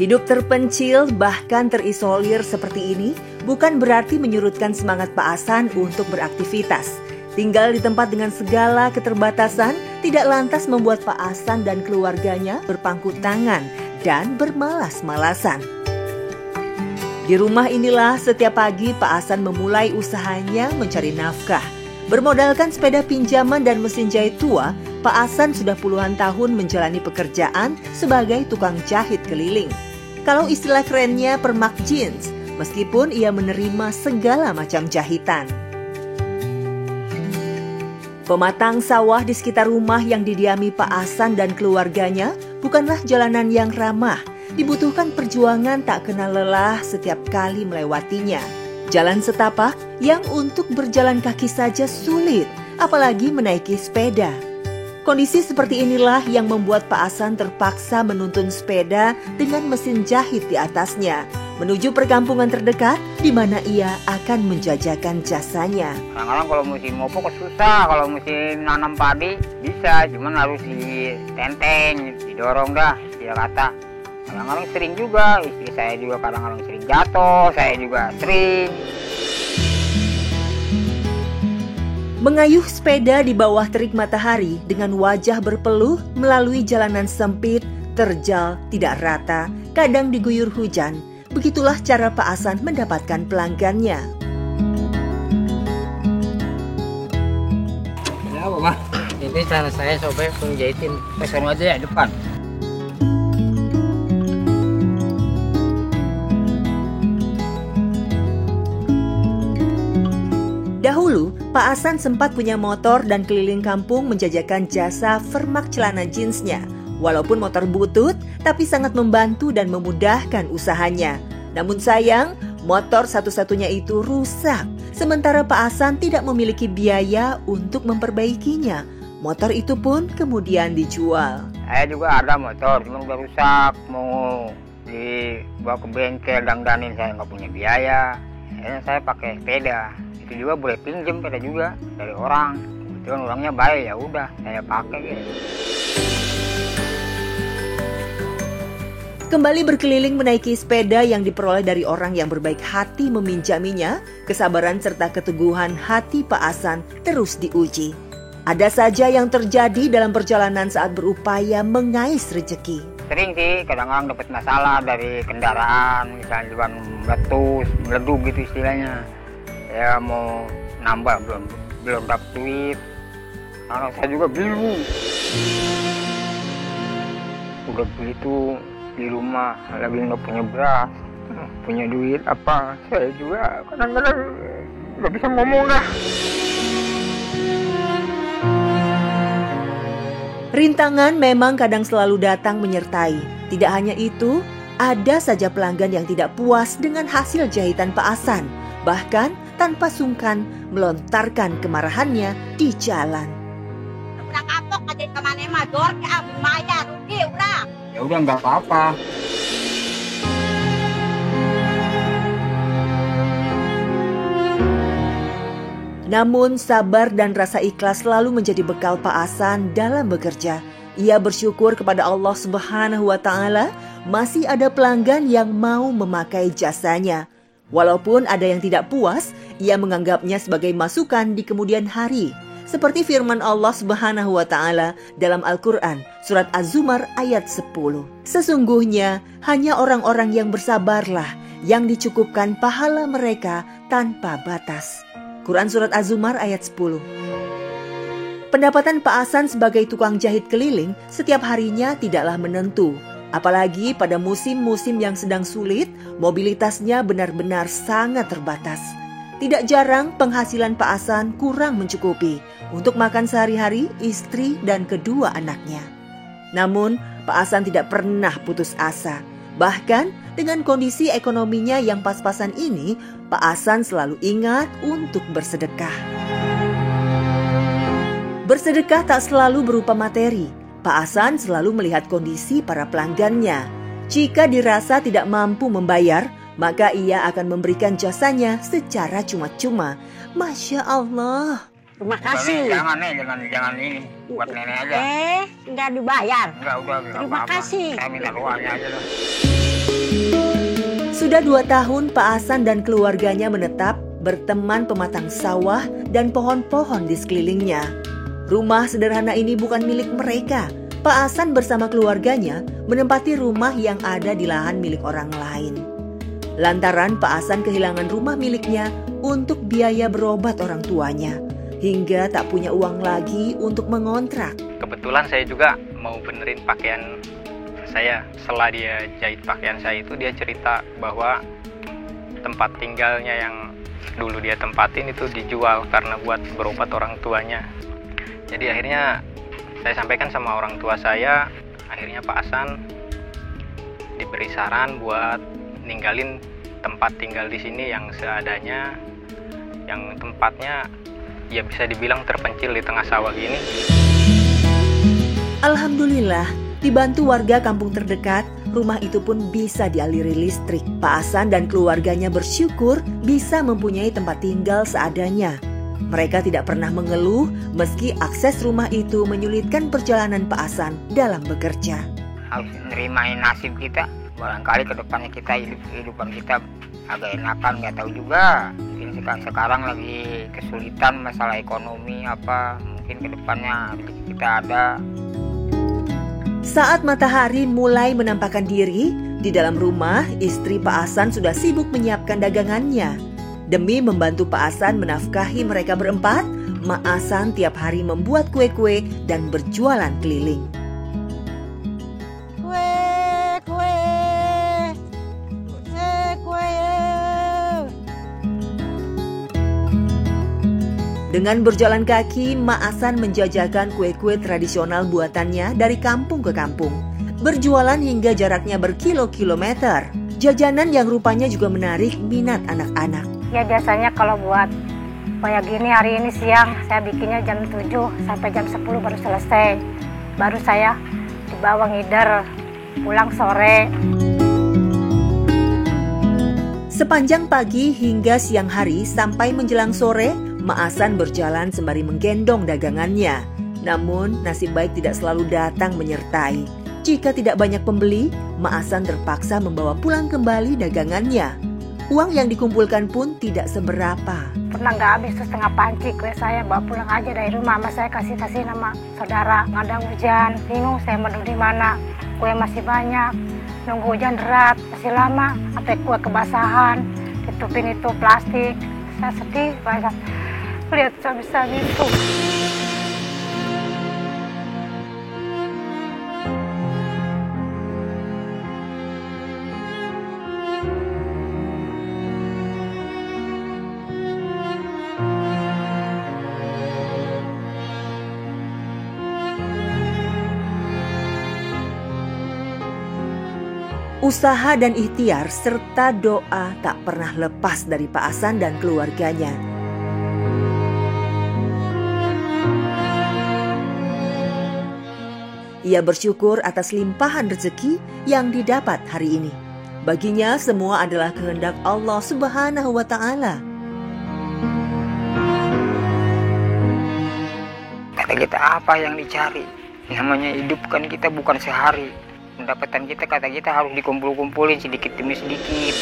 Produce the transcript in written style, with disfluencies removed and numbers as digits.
Hidup terpencil bahkan terisolir seperti ini bukan berarti menyurutkan semangat Pak Hasan untuk beraktivitas. Tinggal di tempat dengan segala keterbatasan tidak lantas membuat Pak Hasan dan keluarganya berpangku tangan dan bermalas-malasan. Di rumah inilah setiap pagi Pak Hasan memulai usahanya mencari nafkah. Bermodalkan sepeda pinjaman dan mesin jahit tua, Pak Hasan sudah puluhan tahun menjalani pekerjaan sebagai tukang jahit keliling. Kalau istilah kerennya permak jeans, meskipun ia menerima segala macam jahitan. Pematang sawah di sekitar rumah yang didiami Pak Hasan dan keluarganya bukanlah jalanan yang ramah. Dibutuhkan perjuangan tak kenal lelah setiap kali melewatinya. Jalan setapak yang untuk berjalan kaki saja sulit, apalagi menaiki sepeda. Kondisi seperti inilah yang membuat Pak Hasan terpaksa menuntun sepeda dengan mesin jahit di atasnya menuju perkampungan terdekat di mana ia akan menjajakan jasanya. Kadang-kadang kalau musim mopok susah, kalau musim nanam padi bisa, cuman harus ditenteng, didorong dah, dia kata. Kadang-kadang sering juga, istri saya juga kadang-kadang sering jatuh, saya juga sering. Mengayuh sepeda di bawah terik matahari dengan wajah berpeluh melalui jalanan sempit, terjal, tidak rata, kadang diguyur hujan. Begitulah cara Pak Hasan mendapatkan pelanggannya. Ini apa, Pak? Ini cara saya sobek penjahitin pesan aja ya depan. Dahulu, Pak Hasan sempat punya motor dan keliling kampung menjajakan jasa permak celana jeansnya. Walaupun motor butut, tapi sangat membantu dan memudahkan usahanya. Namun sayang, motor satu-satunya itu rusak. Sementara Pak Hasan tidak memiliki biaya untuk memperbaikinya. Motor itu pun kemudian dijual. Saya juga ada motor, cuma udah rusak. Mau dibawa ke bengkel, dandanin saya nggak punya biaya. Akhirnya saya pakai sepeda. Itu juga boleh pinjem sepeda juga dari orang. Itu kan orangnya baik, ya udah saya pakai gitu. Kembali berkeliling menaiki sepeda yang diperoleh dari orang yang berbaik hati meminjaminya, kesabaran serta keteguhan hati Pak Hasan terus diuji. Ada saja yang terjadi dalam perjalanan saat berupaya mengais rezeki. Sering sih, kadang-kadang dapat masalah dari kendaraan, misalnya ban meletus, meleduk gitu istilahnya. Saya mau nambah belum dapat duit, anak saya juga bingung. Udah begitu di rumah lagi nggak punya beras, punya duit apa, saya juga kadang-kadang nggak bisa ngomong dah. Rintangan memang kadang selalu datang menyertai. Tidak hanya itu, ada saja pelanggan yang tidak puas dengan hasil jahitan Pak Hasan. Bahkan tanpa sungkan melontarkan kemarahannya di jalan. Udah kapok aja kemana mah, dor ke abu maya, rugi udah. Ya udah nggak apa-apa. Namun sabar dan rasa ikhlas selalu menjadi bekal Pak Hasan dalam bekerja. Ia bersyukur kepada Allah Subhanahu wa Ta'ala masih ada pelanggan yang mau memakai jasanya. Walaupun ada yang tidak puas, ia menganggapnya sebagai masukan di kemudian hari. Seperti firman Allah Subhanahu wa Ta'ala dalam Al-Quran, surat Az-Zumar ayat 10. Sesungguhnya hanya orang-orang yang bersabarlah yang dicukupkan pahala mereka tanpa batas. Quran surat Az-Zumar ayat 10. Pendapatan Pak Hasan sebagai tukang jahit keliling setiap harinya tidaklah menentu. Apalagi pada musim-musim yang sedang sulit, mobilitasnya benar-benar sangat terbatas. Tidak jarang penghasilan Pak Hasan kurang mencukupi untuk makan sehari-hari istri dan kedua anaknya. Namun, Pak Hasan tidak pernah putus asa. Bahkan dengan kondisi ekonominya yang pas-pasan ini, Pak Hasan selalu ingat untuk bersedekah. Bersedekah tak selalu berupa materi. Pak Hasan selalu melihat kondisi para pelanggannya. Jika dirasa tidak mampu membayar, maka ia akan memberikan jasanya secara cuma-cuma. Masya Allah. Terima kasih. Jangan ini buat nenek aja. Nggak dibayar. Enggak, udah. Terima kasih. Saya minta uangnya aja lah. Sudah 2 tahun Pak Hasan dan keluarganya menetap berteman pematang sawah dan pohon-pohon di sekelilingnya. Rumah sederhana ini bukan milik mereka. Pak Hasan bersama keluarganya menempati rumah yang ada di lahan milik orang lain. Lantaran Pak Hasan kehilangan rumah miliknya untuk biaya berobat orang tuanya, hingga tak punya uang lagi untuk mengontrak. Kebetulan saya juga mau benerin pakaian saya. Setelah dia jahit pakaian saya itu, dia cerita bahwa tempat tinggalnya yang dulu dia tempatin itu dijual karena buat berobat orang tuanya. Jadi akhirnya saya sampaikan sama orang tua saya, akhirnya Pak Hasan diberi saran buat ninggalin tempat tinggal di sini yang seadanya, yang tempatnya ya bisa dibilang terpencil di tengah sawah gini. Alhamdulillah, dibantu warga kampung terdekat, rumah itu pun bisa dialiri listrik. Pak Hasan dan keluarganya bersyukur bisa mempunyai tempat tinggal seadanya. Mereka tidak pernah mengeluh meski akses rumah itu menyulitkan perjalanan Pak Hasan dalam bekerja. Harus nerimain nasib kita. Barangkali ke depannya kita kehidupan kita agak enakan, nggak tahu juga. Mungkin sekarang lagi kesulitan masalah ekonomi apa, mungkin ke depannya kita ada. Saat matahari mulai menampakkan diri, di dalam rumah istri Pak Hasan sudah sibuk menyiapkan dagangannya. Demi membantu Pak Hasan menafkahi mereka berempat, Mak Hasan tiap hari membuat kue-kue dan berjualan keliling. Dengan berjalan kaki, Mak Hasan menjajakan kue-kue tradisional buatannya dari kampung ke kampung. Berjualan hingga jaraknya berkilo-kilometer. Jajanan yang rupanya juga menarik minat anak-anak. Ya biasanya kalau buat kayak gini hari ini siang, saya bikinnya jam 7 sampai jam 10 baru selesai. Baru saya dibawa ngider, pulang sore. Sepanjang pagi hingga siang hari sampai menjelang sore, Mak Hasan berjalan sembari menggendong dagangannya. Namun nasib baik tidak selalu datang menyertai. Jika tidak banyak pembeli, Mak Hasan terpaksa membawa pulang kembali dagangannya. Uang yang dikumpulkan pun tidak seberapa. Pernah nggak habis tuh setengah panci kue saya bawa pulang aja dari rumah. Sama saya kasih nama saudara. Nggak ada hujan, bingung saya mau di mana. Kue masih banyak, nunggu hujan deras masih lama. Sampai kue kebasahan, tutupin itu plastik. Saya sedih banget. Lihat bisa gitu. Usaha dan ikhtiar serta doa tak pernah lepas dari Pak Hasan dan keluarganya. Ia bersyukur atas limpahan rezeki yang didapat hari ini. Baginya semua adalah kehendak Allah Subhanahu wa Ta'ala. Kata kita apa yang dicari? Namanya hidup kan kita bukan sehari. Pendapatan kita kata kita harus dikumpul-kumpulin sedikit demi sedikit.